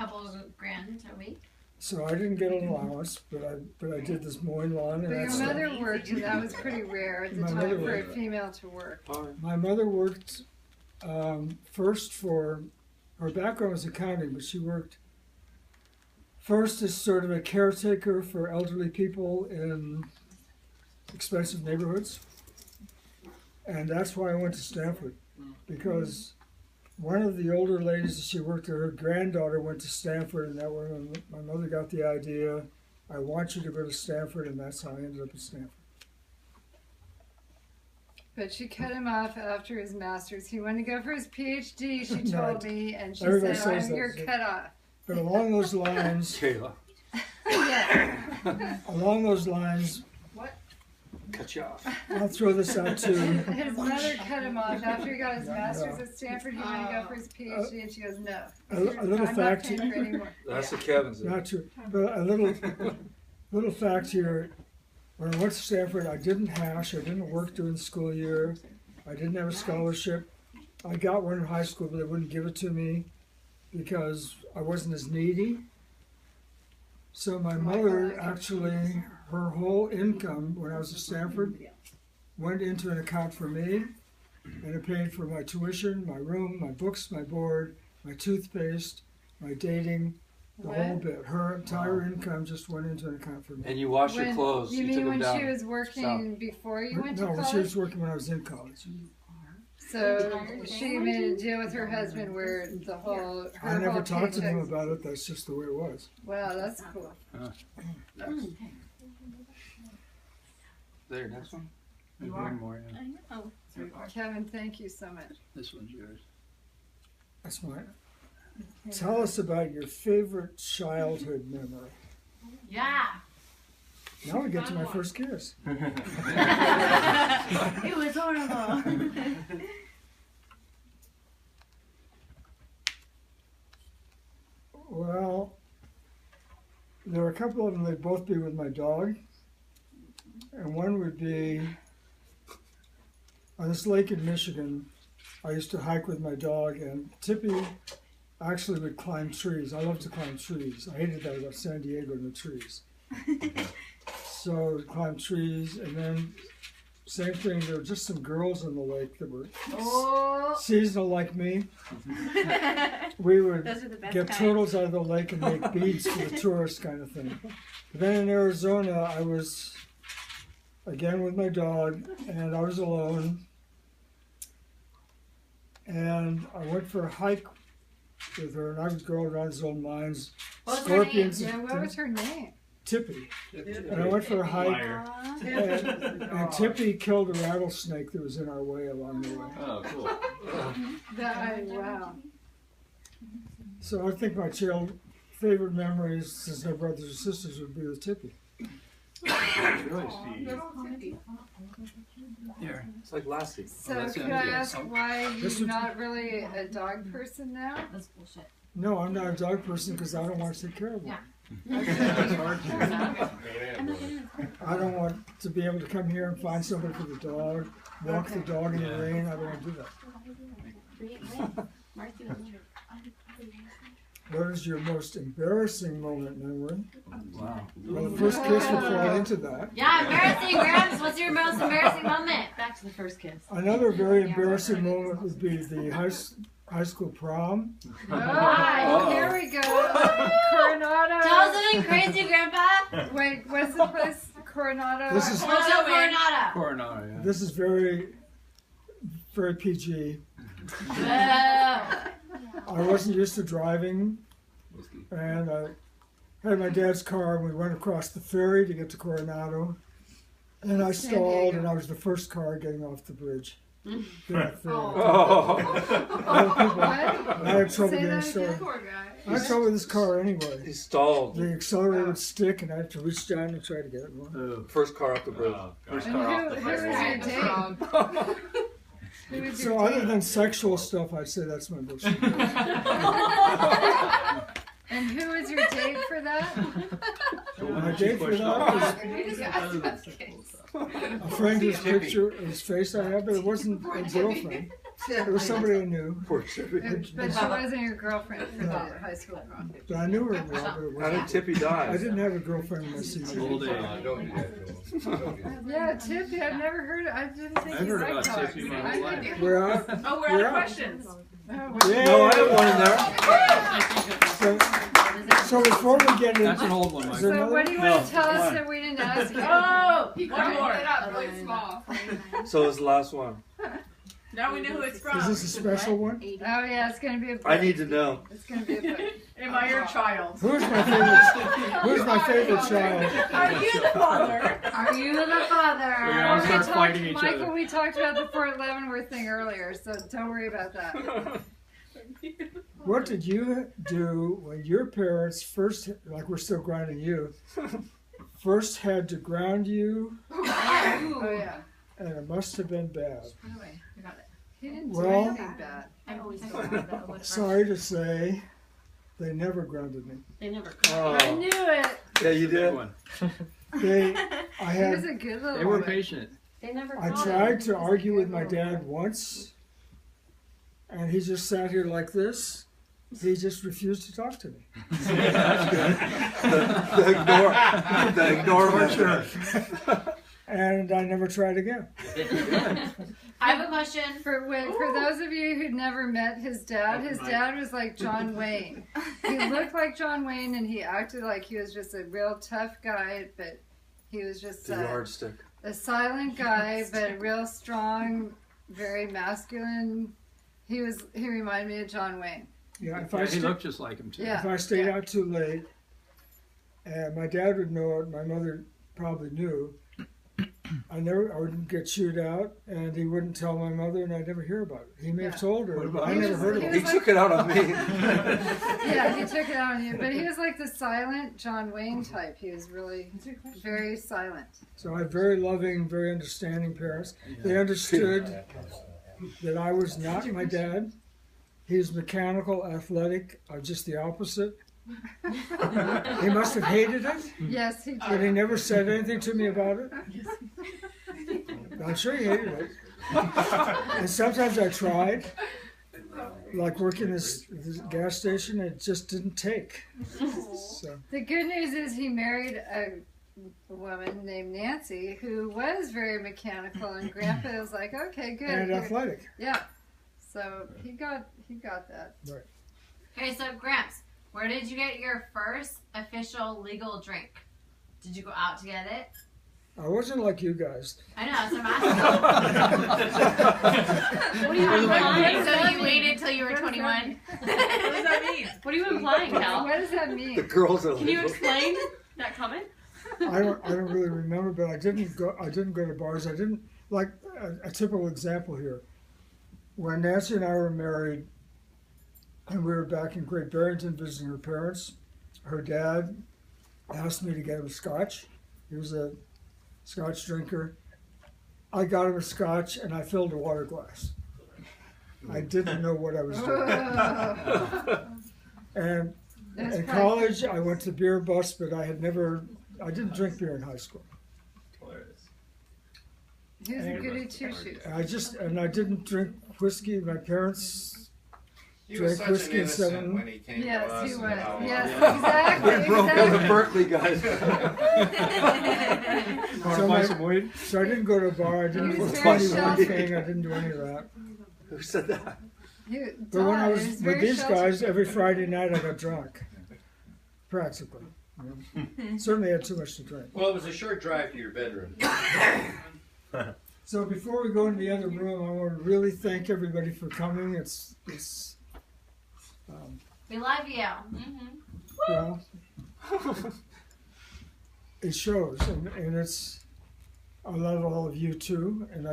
couple of grand a week. So I didn't get an allowance, but I did this mowing lawn and But that your stuff. mother worked, and that was pretty rare at the My time mother for a worked. female to work. My mother worked first for, her background was accounting, but she worked first as sort of a caretaker for elderly people in expensive neighborhoods. And that's why I went to Stanford, because one of the older ladies that she worked with, her granddaughter went to Stanford, and that when my mother got the idea, I want you to go to Stanford, and that's how I ended up at Stanford. But she cut him off after his master's. He wanted to go for his PhD, she No, told me, and she everybody said, says you're that. cut off. But along those lines, Kayla, Yeah. along those lines, cut you off. I'll throw this out too. His mother cut him off after he got his master's at Stanford. He wanted to go for his PhD, and she goes, no. A little I'm fact, not paying for any more. That's the Kevin's. not true, but a little fact here. When I went to Stanford, I didn't hash. I didn't work during the school year. I didn't have a scholarship. I got one in high school, but they wouldn't give it to me because I wasn't as needy. So my mother actually, her whole income when I was at Stanford went into an account for me, and it paid for my tuition, my room, my books, my board, my toothpaste, my dating, the whole bit. Her entire income just went into an account for me. And you wash your clothes. You took mean them when down. she was working before you went to No, when she college? was working when I was in college. So she made a deal with her husband where the whole, her I never whole talked to them paycheck. about it. That's just the way it was. Wow, that's cool. There, next one. There's one more, yeah. I know. Kevin, thank you so much. This one's yours. That's mine. Tell us about your favorite childhood memory. Yeah. Now we get to my first kiss. It was horrible. Well, there are a couple of them. They'd both be with my dog. And one would be on this lake in Michigan. I used to hike with my dog, and Tippy actually would climb trees. I love to climb trees. I hated that about San Diego and the trees. So we'd climb trees, and then same thing, there were just some girls in the lake that were seasonal like me. We would Those are the best get kind. turtles out of the lake and make beads for the tourists kind of thing. But then in Arizona, I was again with my dog, and I was alone. And I went for a hike with her, and I would go around these old mines, What was her scorpions. Yeah, what was her name? Tippy. And I went for a hike, and Tippy killed a rattlesnake that was in our way along the way. Oh, cool. Wow. So I think my favorite memories, since no brothers or sisters, would be with Tippy. Really sweet. Here. It's like Lassie. So that's could it. I ask why This you're would- not really a dog person now? That's bullshit. No, I'm not a dog person because I don't want to take care of one. It's hard to. I'm not gonna. I don't want to be able to come here and find somebody for the dog, walk the dog in the rain. I don't want to do that. Marcy. What is your most embarrassing moment memory? Wow. Well, the first kiss would fall into that. Yeah, embarrassing, Gramps. What's your most embarrassing moment? Back to the first kiss. Another very embarrassing moment would be the high school prom. Oh, here we go. Coronado. Tell us something crazy, Grandpa. Wait, what's the place? Coronado. This is- What's up, Coronado? Coronado, yeah. This is very PG. I wasn't used to driving, and I had my dad's car, and we went across the ferry to get to Coronado. And I stalled, and I was the first car getting off the bridge. I had trouble Say getting that started. again. Poor guy. I had trouble with this car anyway. He stalled. The accelerator would stick, and I had to reach down and try to get it going. First car off the bridge. First And car off the who was your bridge. date? Who was So your other date? than sexual stuff, I'd say that's my most. And who was your date for that? My date for that was a friend whose picture, his face I had, but it wasn't a girlfriend. It was somebody I knew. Poor Tippy. But she wasn't your girlfriend for the high school prom. But I knew her well, but it How did wasn't. Tippy I die? didn't have a girlfriend in my senior year. Old age. Don't do that, Joel. Don't do that. Yeah, Tippy, I've never heard. I didn't think I've you heard liked about dogs. Tippy my I whole life. didn't. We're out. Oh, we're We're out of out. questions. Oh, Yeah. No, I have one in there. So before we get That's an into, old one, Is Mike. there So another- what do you want No, to tell us come on. that we didn't ask you? Oh, He one crumbled more. it up really small. So it's the last one. Now we know who it's from. is this a special one? Oh yeah, it's gonna be a book. I need to know. It's gonna be a book. Am I your child? Who's my favorite child? Are you the father? Are you the We're gonna father? start fighting each Michael, other. we talked about the Fort Leavenworth thing earlier, so don't worry about that. What did you do when your parents first, like we're still grounding you, first had to ground you, Oh yeah. and it must have been bad. He didn't do Well- anything bad. I always go with that one. Sorry to say, they never grounded me. They never I Oh, knew it. yeah, you Big did. one. They, I He was had, a good little They were boy. patient. They never I called tried him. to argue with my dad once, and he just sat here like this. He just refused to talk to me. The ignore method. And I never tried again. I have a question. For those of you who'd never met his dad was like John Wayne. He looked like John Wayne, and he acted like he was just a real tough guy, but he was just The yardstick. a silent guy, but real strong, very masculine. He reminded me of John Wayne. Yeah, if Yeah, I he sta- looked just like him too. Yeah. if I stayed out too late, and my dad would know it, my mother probably knew. I wouldn't get chewed out, and he wouldn't tell my mother, and I'd never hear about it. He may have Yeah. told her, What but about I He never was- heard he about He it. was took it out on me. Yeah, he took it out on you, but he was like the silent John Wayne type. He was really very silent. So I had very loving, very understanding parents. They understood that I was not my dad. He was mechanical, athletic, just the opposite. He must have hated it, Yes, he but did. he never said anything to me about it. I'm sure he hated it. And sometimes I tried, like working this gas station, it just didn't take. So, The good news is he married a woman named Nancy who was very mechanical, and Grandpa was like, "Okay, good." and Here- athletic. Yeah, so he got that. Okay, so Gramps, where did you get your first official legal drink? Did you go out to get it? I wasn't like you guys. I know, so I'm asking. What are you implying? So you waited till you were 21? What does that mean? What are you implying, Cal? What does that The mean? girls are Can you legal. explain that comment? I don't really remember, but I didn't go to bars. I didn't like a typical example here. When Nancy and I were married, and we were back in Great Barrington visiting her parents, her dad asked me to get him a scotch. He was a scotch drinker. I got him a scotch, and I filled a water glass. I didn't know what I was doing. And That's in probably- college, I went to beer bus, but I didn't drink beer in high school. He was a goody two shoes. I didn't drink whiskey. My parents He was drank such an whiskey and innocent seven. when he came to Yes, us. he and was. how- Yes, Yeah. exactly. We broke out the exactly. Berkeley guys. Want So to buy my- some weed? So I didn't go to a bar. I didn't He do was the very 21 sheltered. thing. I didn't do any of that. Who said that? But when I He was with very these sheltered. guys, every Friday night I got drunk. Practically. Certainly had too much to drink. Well, it was a short drive to your bedroom. So before we go into the other room, I want to really thank everybody for coming. It's We love you. well, it shows, and it's. I love all of you too, and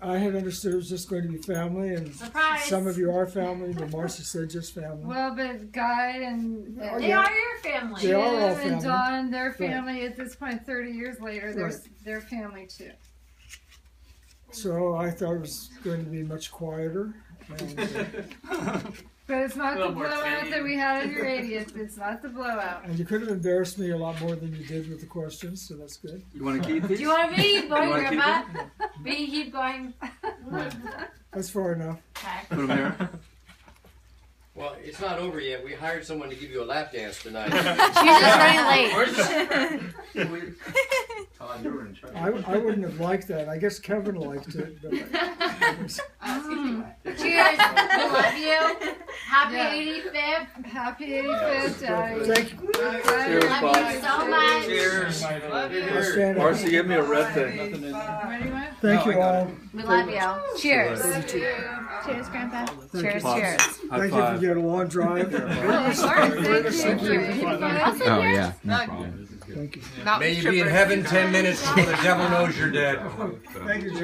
I had understood it was just going to be family, and Surprise. some of you are family, but Marcia said just family. Well, but Guy and Oh, They yeah. are your family. They are all Jim and family. Don, their family at this point, 30 years later, Right. their family too. So I thought it was going to be much quieter. And, But But it's not the little more blowout tame. that we had on your 80th. It's not the blowout. And you could have embarrassed me a lot more than you did with the questions, so that's good. You want to keep these? Do you want to keep going, You wanna keep Grandpa? We keep going. That's far enough. Okay. Put them here. Well, it's not over yet. We hired someone to give you a lap dance tonight. She's just running late. Todd, you were in charge. I wouldn't have liked that. I guess Kevin liked it. But Cheers. We love you. Happy Yeah. 85th. Happy 85th, Daddy. thank you. Cheers, Love Bob. you so much. Cheers. I'll stand up. Marcy, give me a red thing. What do you want? Thank you all. We love you. Cheers. Cheers, Grandpa. Cheers, Pops. cheers. High Thank you five. for your long drive. Thank you. Oh yeah, no problem. Thank you. May you be in heaven 10 minutes before the devil knows you're dead. Thank you, Jim.